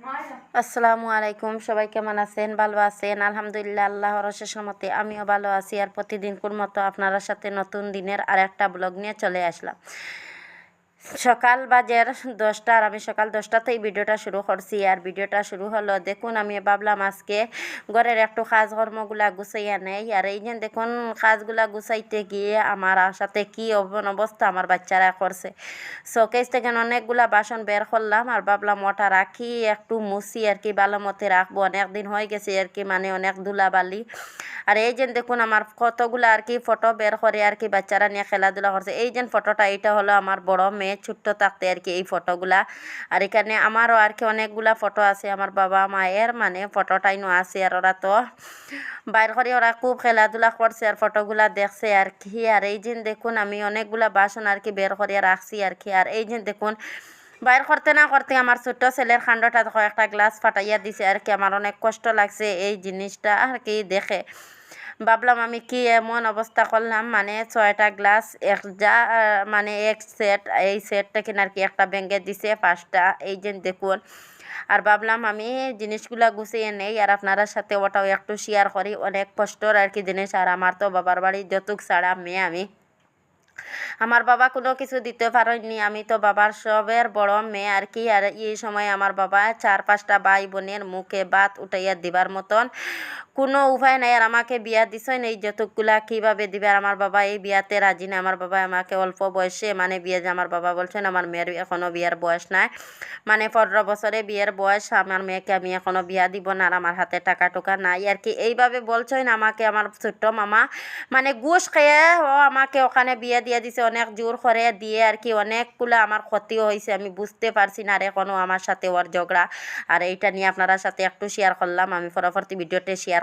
আসসালামু আলাইকুম, সবাই কেমন আছেন? ভালো আছেন? আলহামদুলিল্লাহ, আল্লাহর অশেষ রহমতে আমিও ভালো আছি। আর প্রতিদিনকার মতো আপনার সাথে নতুন দিনের আর একটা ব্লগ নিয়ে চলে আসলাম। সকাল বাজের 10টা আর আমি সকাল 10টাতেই ভিডিওটা শুরু করছি। আর ভিডিওটা শুরু হলো, দেখুন আমি ভাবলাম আজকে ঘরের একটু কাজকর্মগুলা গুছাইয়া নেই। আর এই যে দেখুন কাজগুলা গুছাইতে গিয়ে আমার সাথে কি অবস্থা আমার বাচ্চারা করছে। শোকেস থেকে অনেকগুলা বাসন বের করলাম আর ভাবলাম ওটা রাখি, একটু মুছি আর কি, ভালো মতে রাখবো। অনেক দিন হয়ে গেছে আর কি, মানে অনেক ধুলাবালি। আর এই যে দেখুন আমার কতগুলো আর কি ফটো বের করে আর কি বাচ্চারা নিয়ে খেলাধুলা করছে। এই যে ফটোটা, এটা হলো আমার বড় মেয়ে ছোট্ট থাকতে আর কি এই ফটোগুলা। আর এখানে আমারও আর কি অনেকগুলা ফটো আছে আমার বাবা মায়ের, মানে ফটোটাইনও আছে। আর ওরা তো বাইর করে ওরা খুব খেলাধুলা করছে আর ফটোগুলা দেখছে আর কি। আর এই যে দেখুন আমি অনেকগুলা বাসন আর কি বের করে রাখছি আর কি। আর এই যে দেখুন বাইর করতে না করতে আমার ছোট্ট ছেলের খান্ডটা কয়েকটা গ্লাস ফাটাইয়া দিছে আর কি। আমার অনেক কষ্ট লাগছে এই জিনিসটা আর কি দেখে। ভাবলাম আমি কি এমন অবস্থা করলাম, মানে 6টা গ্লাস এক যা মানে এক সেট, এই সেটটা কিনা আর কি একটা ভেঙে দিছে 5টা, এই যে দেখুন। আর ভাবলাম আমি জিনিসগুলা গুছিয়ে নেই আর আপনারা সাথে ওটাও একটু শেয়ার করি। অনেক কষ্টর আর কি জিনিস। আর আমার তো বাবার বাড়ি যৌতুক ছাড়া মেয়ে আমি, আমার বাবা কোনো কিছু দিতে পারেননি। আমি তো বাবার সবের বড় মেয়ে আর কি। আর এই সময় আমার বাবা 4-5টা ভাই বোনের মুখে ভাত উঠাইয়া দিবার মতন কোনো উপায় নাই। আর আমাকে বিয়া দিছেন, এই যৌতুকগুলা কীভাবে দিবে? আর আমার বাবা এই বিয়াতে রাজি না। আমার বাবা আমাকে অল্প বয়সে মানে বিয়ে, যে আমার বাবা বলছেন আমার মেয়ের এখনও বিয়ের বয়স নাই, মানে 15 বছরে বিয়ের বয়স, আমার মেয়েকে আমি এখনও বিয়া দিব না। আর আমার হাতে টাকা টুকা নাই আর কি, এইভাবে বলছেন আমাকে আমার ছোট্ট মামা। মানে ঘুষ খেয়ে ও আমাকে ওখানে বিয়ে দিয়ে দিছে, অনেক জোর করে দিয়ে আর কি। অনেকগুলো আমার ক্ষতিও হয়েছে, আমি বুঝতে পারছি না। আর এখনও আমার সাথে ওর ঝগড়া। আর এইটা নিয়ে আপনারা সাথে একটু শেয়ার করলাম, আমি পরবর্তী ভিডিওতে শেয়ার